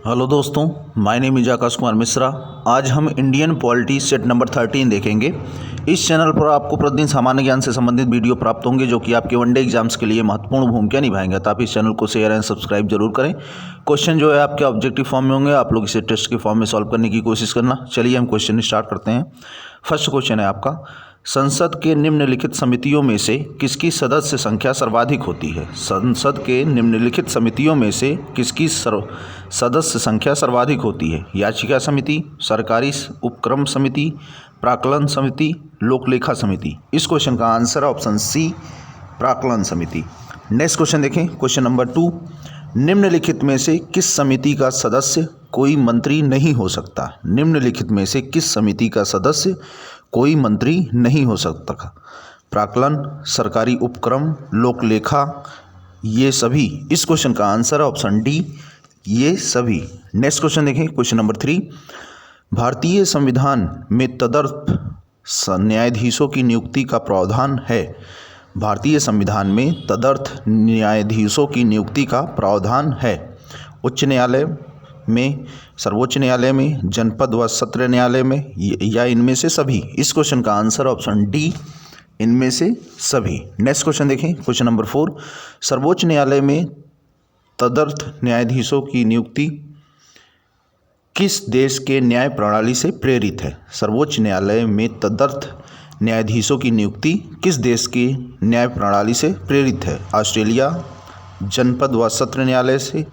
Hello दोस्तों, my name is Akash Kumar Mishra. आज हम इंडियन पॉलिटी सेट नंबर 13 देखेंगे। इस चैनल पर आपको प्रतिदिन सामान्य ज्ञान से संबंधित वीडियो प्राप्त होंगे जो कि आपके वनडे एग्जाम्स के लिए महत्वपूर्ण भूमिका निभाएंगे। तो आप इस चैनल को शेयर एंड सब्सक्राइब जरूर करें। क्वेश्चन जो है आपके ऑब्जेक्टिव फॉर्म में होंगे, आप लोग इसे टेस्ट के फॉर्म में सॉल्व करने की कोशिश करना। चलिए हम क्वेश्चन स्टार्ट करते हैं। फर्स्ट क्वेश्चन है आपका, संसद के निम्नलिखित समितियों में से किसकी सदस्य संख्या सर्वाधिक होती है? संसद के निम्नलिखित समितियों में से किसकी सदस्य संख्या सर्वाधिक होती है? याचिका समिति, सरकारी उपक्रम समिति, प्राक्कलन समिति, लोकलेखा समिति। इस क्वेश्चन का आंसर है ऑप्शन सी, प्राक्कलन समिति। नेक्स्ट क्वेश्चन देखें, क्वेश्चन नंबर 2, निम्नलिखित में से किस समिति का सदस्य कोई मंत्री नहीं हो सकता? निम्नलिखित में से किस समिति का सदस्य कोई मंत्री नहीं हो सकता? प्राक्कलन, सरकारी उपक्रम, लोकलेखा, ये सभी। इस क्वेश्चन का आंसर है ऑप्शन डी, ये सभी। नेक्स्ट क्वेश्चन देखें, क्वेश्चन नंबर 3, भारतीय संविधान में तदर्थ न्यायाधीशों की नियुक्ति का प्रावधान है। भारतीय संविधान में तदर्थ न्यायाधीशों की नियुक्ति का प्रावधान है। उच्च न्यायालय में, सर्वोच्च न्यायालय में, जनपद व सत्र न्यायालय में, या इनमें से सभी। इस क्वेश्चन का आंसर ऑप्शन डी, इनमें से सभी। नेक्स्ट क्वेश्चन देखें, क्वेश्चन नंबर 4, सर्वोच्च न्यायालय में तदर्थ न्यायाधीशों की नियुक्ति किस देश के न्याय प्रणाली से प्रेरित है? सर्वोच्च न्यायालय में तदर्थ न्यायाधीशों की नियुक्ति किस देश की न्याय प्रणाली से प्रेरित है? ऑस्ट्रेलिया, जनपद व सत्र न्यायालय से,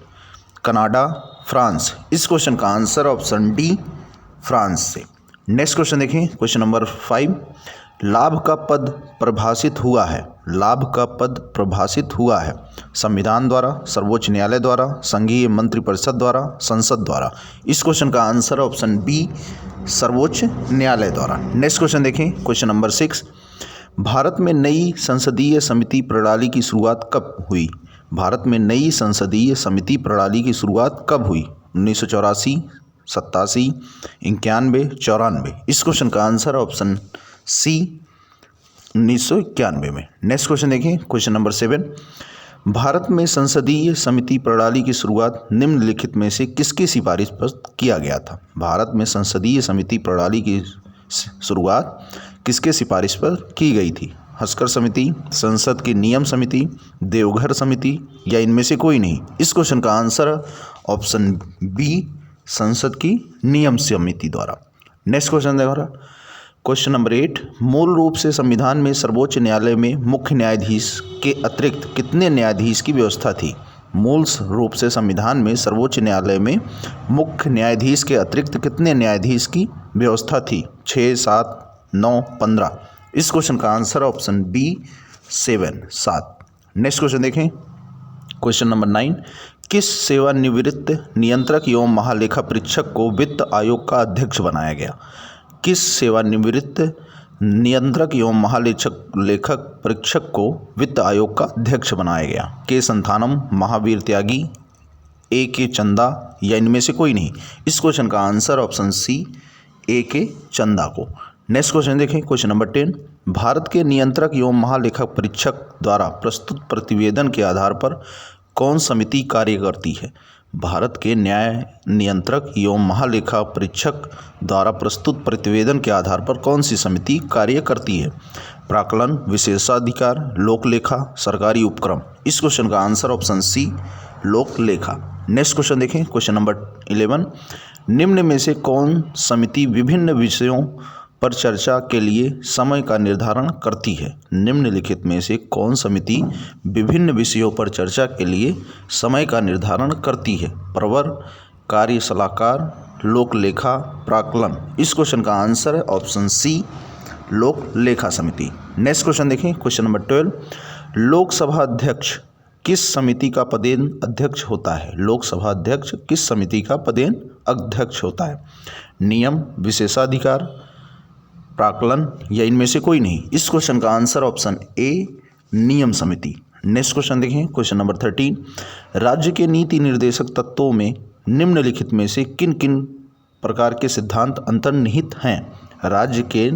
कनाडा, फ्रांस। इस क्वेश्चन का आंसर ऑप्शन डी, फ्रांस से। नेक्स्ट क्वेश्चन देखें, क्वेश्चन नंबर 5, लाभ का पद परिभाषित हुआ है। लाभ का पद परिभाषित हुआ है संविधान द्वारा, सर्वोच्च न्यायालय द्वारा, संघीय मंत्रिपरिषद द्वारा, संसद द्वारा। इस क्वेश्चन का आंसर ऑप्शन बी, सर्वोच्च न्यायालय द्वारा। नेक्स्ट क्वेश्चन देखें, क्वेश्चन नंबर 6, भारत में नई संसदीय समिति प्रणाली की शुरुआत कब हुई? भारत में नई संसदीय समिति प्रणाली की शुरुआत कब हुई? 1984, 87, 91, 94। इस क्वेश्चन का आंसर ऑप्शन सी, 1991 में। नेक्स्ट क्वेश्चन देखें, क्वेश्चन नंबर 7, भारत में संसदीय समिति प्रणाली की शुरुआत निम्नलिखित में से किसकी सिफारिश पर किया गया था? भारत में संसदीय समिति प्रणाली की शुरुआत किसके सिफारिश पर की गई थी? हस्कर समिति, संसद की नियम समिति, देवघर समिति, या इनमें से कोई नहीं। इस क्वेश्चन का आंसर ऑप्शन बी, संसद की नियम समिति द्वारा। नेक्स्ट क्वेश्चन देखो, क्वेश्चन नंबर 8, मूल रूप से संविधान में सर्वोच्च न्यायालय में मुख्य न्यायाधीश के अतिरिक्त कितने न्यायाधीश की व्यवस्था थी? मूल रूप से संविधान में सर्वोच्च न्यायालय में मुख्य न्यायाधीश के अतिरिक्त कितने न्यायाधीश की व्यवस्था थी? 6, 7, 9, 15। इस क्वेश्चन का answer option B, 7। Next question देखें, क्वेश्चन नंबर 9, किस सेवानिवृत्त नियंत्रक एवं महालेखा परीक्षक को वित्त आयोग का अध्यक्ष बनाया गया? किस सेवानिवृत्त नियंत्रक एवं महालेखक परीक्षक को वित्त आयोग का अध्यक्ष बनाया गया? के संथानम, महावीर त्यागी, ए के चंदा, या इनमें से कोई नहीं। इस क्वेश्चन का आंसर ऑप्शन सी, ए के चंदा को। नेक्स्ट क्वेश्चन देखें, क्वेश्चन नंबर 10, भारत के नियंत्रक एवं महालेखक परीक्षक द्वारा प्रस्तुत प्रतिवेदन के आधार पर कौन समिति कार्य करती है? भारत के न्याय नियंत्रक एवं महालेखा परीक्षक द्वारा प्रस्तुत प्रतिवेदन के आधार पर कौन सी समिति कार्य करती है? प्राक्कलन, विशेषाधिकार, लोकलेखा, सरकारी उपक्रम। इस क्वेश्चन का आंसर ऑप्शन सी, लोकलेखा। नेक्स्ट क्वेश्चन देखें, क्वेश्चन नंबर 11, निम्न में से कौन समिति विभिन्न विषयों पर चर्चा के लिए समय का निर्धारण करती है? निम्नलिखित में से कौन समिति विभिन्न विषयों पर चर्चा के लिए समय का निर्धारण करती है? प्रवर, कार्य सलाहकार, लोकलेखा, प्राक्कलन। इस क्वेश्चन का आंसर है ऑप्शन सी, लोकलेखा समिति। नेक्स्ट क्वेश्चन देखें, क्वेश्चन नंबर 12, लोकसभा अध्यक्ष किस समिति का पदेन अध्यक्ष होता है? लोकसभा अध्यक्ष किस समिति का पदेन अध्यक्ष होता है? नियम, विशेषाधिकार, प्राक्कलन, या इनमें से कोई नहीं। इस क्वेश्चन का आंसर ऑप्शन ए, नियम समिति। नेक्स्ट क्वेश्चन देखें, क्वेश्चन नंबर 13, राज्य के नीति निर्देशक तत्वों में निम्नलिखित में से किन किन प्रकार के सिद्धांत अंतर्निहित हैं? राज्य के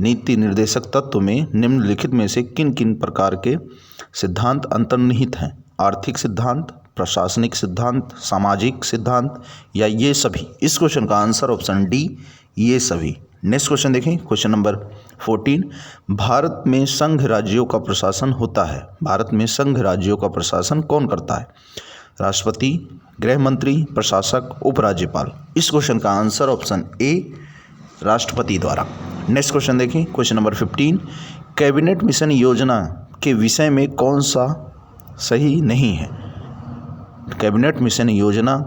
नीति निर्देशक तत्व में निम्नलिखित में से किन किन प्रकार के सिद्धांत अंतर्निहित हैं? आर्थिक सिद्धांत, प्रशासनिक सिद्धांत, सामाजिक सिद्धांत या ये सभी? इस क्वेश्चन का आंसर ऑप्शन डी, ये सभी। नेक्स्ट क्वेश्चन देखें, क्वेश्चन नंबर 14। भारत में संघ राज्यों का प्रशासन होता है। भारत में संघ राज्यों का प्रशासन कौन करता है? राष्ट्रपति, गृह मंत्री, प्रशासक, उपराज्यपाल। इस क्वेश्चन का आंसर ऑप्शन ए, राष्ट्रपति द्वारा। नेक्स्ट क्वेश्चन देखें, क्वेश्चन नंबर 15। कैबिनेट मिशन योजना के विषय में कौन सा सही नहीं है? कैबिनेट मिशन योजना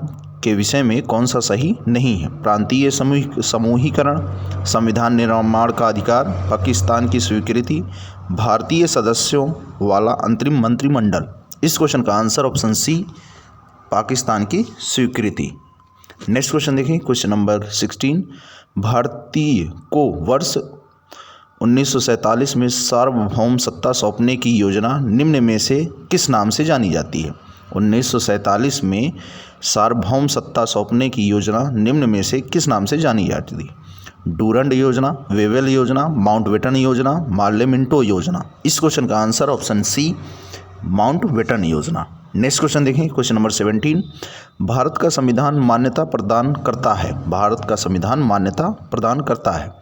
के विषय में कौन सा सही नहीं है? प्रांतीय समूहीकरण, संविधान निर्माण का अधिकार, पाकिस्तान की स्वीकृति, भारतीय सदस्यों वाला अंतरिम मंत्रिमंडल। इस क्वेश्चन का आंसर ऑप्शन सी, पाकिस्तान की स्वीकृति। नेक्स्ट क्वेश्चन देखें, क्वेश्चन नंबर 16। भारतीय को वर्ष 1947 में सार्वभौम सत्ता सौंपने की योजना निम्न में से किस नाम से जानी जाती है? 1947 में सार्वभौम सत्ता सौंपने की योजना निम्न में से किस नाम से जानी जाती थी? डूरंड योजना, वेवेल योजना, माउंटबेटन योजना, मार्लेमिंटो योजना। इस क्वेश्चन का आंसर ऑप्शन सी, माउंटबेटन योजना। नेक्स्ट क्वेश्चन देखें, क्वेश्चन नंबर 17। भारत का संविधान मान्यता प्रदान करता है। भारत का संविधान मान्यता प्रदान करता है।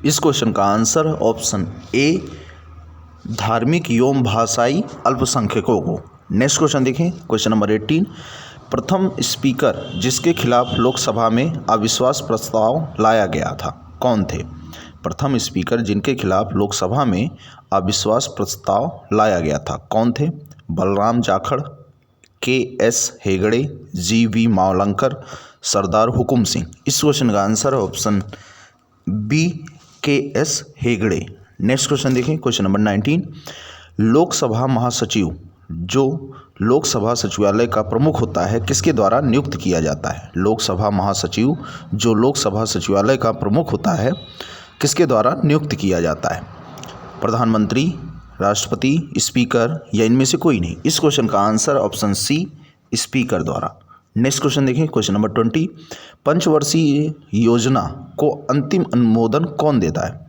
इस क्वेश्चन का आंसर ऑप्शन ए, धार्मिक एवं भाषाई अल्पसंख्यकों को। नेक्स्ट क्वेश्चन देखें, क्वेश्चन नंबर 18। प्रथम स्पीकर जिसके खिलाफ लोकसभा में अविश्वास प्रस्ताव लाया गया था, कौन थे? प्रथम स्पीकर जिनके खिलाफ लोकसभा में अविश्वास प्रस्ताव लाया गया था, कौन थे? बलराम जाखड़, के.एस. हेगड़े, जी.वी. मावलंकर, सरदार हुकुम सिंह। इस क्वेश्चन का answer option B, K S. Hegde. Next question देखें, क्वेश्चन नंबर 19। लोकसभा महासचिव जो लोकसभा सचिवालय का प्रमुख होता है किसके द्वारा नियुक्त किया जाता है? लोकसभा महासचिव जो लोकसभा सचिवालय का प्रमुख होता है किसके द्वारा नियुक्त किया जाता है? प्रधानमंत्री, राष्ट्रपति, स्पीकर या इनमें से कोई नहीं? इस क्वेश्चन का आंसर ऑप्शन सी, स्पीकर द्वारा। नेक्स्ट क्वेश्चन देखें, क्वेश्चन नंबर 20। पंचवर्षीय योजना को अंतिम अनुमोदन कौन देता है?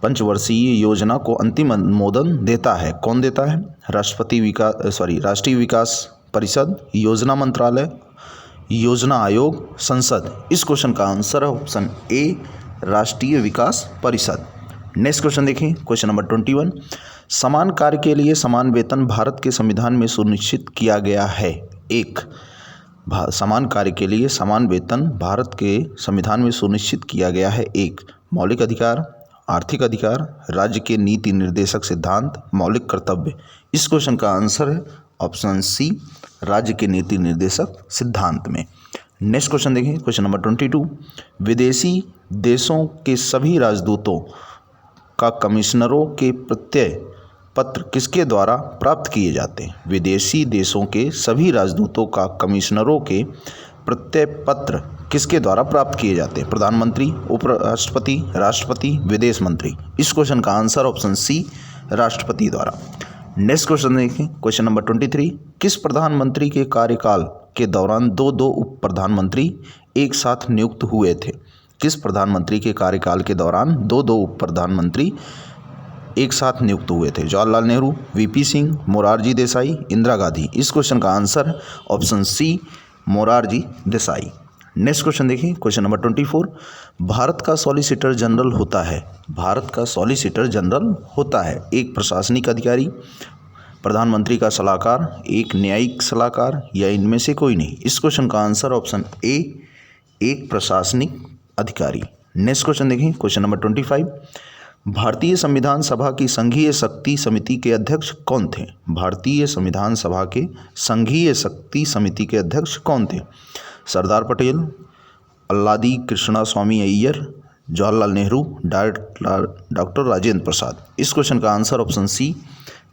पंचवर्षीय योजना को अंतिम अनुमोदन देता है, कौन देता है? राष्ट्रीय विकास परिषद, योजना मंत्रालय, योजना आयोग, संसद। इस क्वेश्चन का आंसर है ऑप्शन ए, राष्ट्रीय विकास परिषद। नेक्स्ट क्वेश्चन देखें, क्वेश्चन नंबर 21। समान कार्य के लिए समान वेतन भारत के संविधान में सुनिश्चित किया गया है। एक, समान कार्य के लिए समान वेतन भारत के संविधान में सुनिश्चित किया गया है। एक, मौलिक अधिकार, आर्थिक अधिकार, राज्य के नीति निर्देशक सिद्धांत, मौलिक कर्तव्य। इस क्वेश्चन का आंसर है ऑप्शन सी, राज्य के नीति निर्देशक सिद्धांत में। नेक्स्ट क्वेश्चन देखें, क्वेश्चन नंबर 22। विदेशी देशों के सभी राजदूतों का कमिश्नरों के प्रत्यय पत्र किसके द्वारा प्राप्त किए जाते हैं? विदेशी देशों के सभी राजदूतों का कमिश्नरों के प्रत्यय पत्र किसके द्वारा प्राप्त किए जाते हैं? प्रधानमंत्री, उपराष्ट्रपति, राष्ट्रपति, विदेश मंत्री। इस क्वेश्चन का आंसर ऑप्शन सी, राष्ट्रपति द्वारा। नेक्स्ट क्वेश्चन देखें, क्वेश्चन नंबर 23। किस प्रधानमंत्री के कार्यकाल के दौरान दो उप प्रधानमंत्री एक साथ नियुक्त हुए थे? किस प्रधानमंत्री के कार्यकाल के दौरान दो उप प्रधानमंत्री एक साथ नियुक्त हुए थे? जवाहरलाल नेहरू, वीपी सिंह, मोरारजी देसाई, इंदिरा गांधी। इस क्वेश्चन का answer option C, Morarji Desai. Next question देखिए, क्वेश्चन नंबर 24। भारत का सॉलिसिटर जनरल होता है। भारत का सॉलिसिटर जनरल होता है एक प्रशासनिक अधिकारी, प्रधानमंत्री का सलाहकार, एक न्यायिक सलाहकार या इनमें से कोई नहीं? इस क्वेश्चन का आंसर ऑप्शन ए, एक प्रशासनिक अधिकारी। नेक्स्ट क्वेश्चन देखिए, क्वेश्चन नंबर 25। भारतीय संविधान सभा की संघीय शक्ति समिति के अध्यक्ष कौन थे? भारतीय संविधान सभा के संघीय शक्ति समिति के अध्यक्ष कौन थे? Sardar Patel, Alladi Krishnaswami Ayyar, Jawaharlal Nehru, doctor Rajendra Prasad. इस क्वेश्चन का answer option C,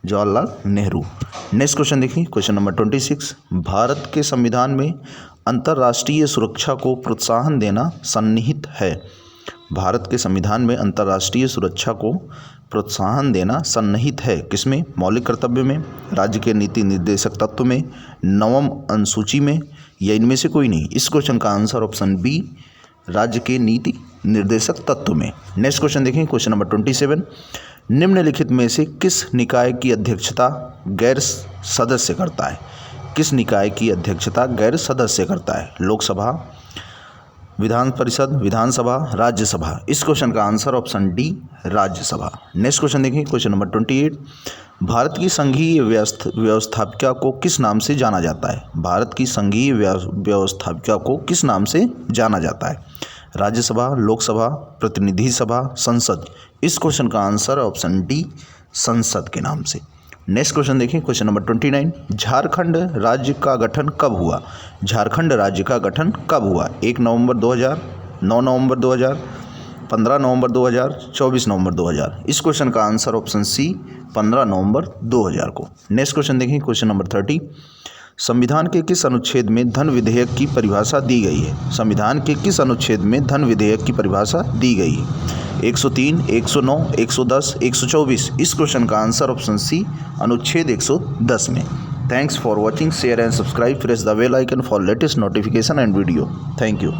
Jawaharlal Nehru. नेक्स्ट क्वेश्चन देखिए, क्वेश्चन नंबर 26। भारत के संविधान में अंतर्राष्ट्रीय सुरक्षा को प्रोत्साहन देना सन्निहित है। भारत के संविधान में अंतर्राष्ट्रीय सुरक्षा को प्रोत्साहन देना सन्निहित है किसमें? मौलिक कर्तव्य में, राज्य के नीति निर्देशक तत्व में, नवम अनुसूची में या इनमें से कोई नहीं? इस क्वेश्चन का आंसर ऑप्शन बी, राज्य के नीति निर्देशक तत्व में। नेक्स्ट क्वेश्चन देखें, क्वेश्चन नंबर 27। निम्नलिखित में से किस निकाय की अध्यक्षता गैर सदस्य करता है? किस निकाय की अध्यक्षता गैर सदस्य करता है? लोकसभा, विधान परिषद, विधानसभा, राज्यसभा। इस क्वेश्चन का answer option D Rajya Sabha. Next question देखिए, क्वेश्चन नंबर 28। भारत की संघीय व्यवस्थापिका को किस नाम से जाना जाता है? भारत की संघीय व्यवस्थापिका को किस नाम से जाना जाता है? राज्यसभा, लोकसभा, प्रतिनिधि सभा, संसद। इस क्वेश्चन का आंसर ऑप्शन डी संसद के नाम से। नेक्स्ट क्वेश्चन देखिए, क्वेश्चन नंबर 29। झारखंड राज्य का गठन कब हुआ? झारखंड राज्य का गठन कब हुआ? 1 नवंबर 2000, 9 नवंबर 2000, 15 नवंबर 2000, 24 नवंबर 2000। इस क्वेश्चन का आंसर ऑप्शन सी 15 नवंबर 2000 को। नेक्स्ट क्वेश्चन देखिए, क्वेश्चन नंबर 30। संविधान के किस अनुच्छेद में धन विधेयक की परिभाषा दी गई है? संविधान के किस अनुच्छेद में धन विधेयक की परिभाषा दी गई है? 103, 109, 110, 124। इस क्वेश्चन का आंसर ऑप्शन सी अनुच्छेद 110 में। Thanks for watching, share and subscribe, press the bell icon for latest notification and video. Thank you.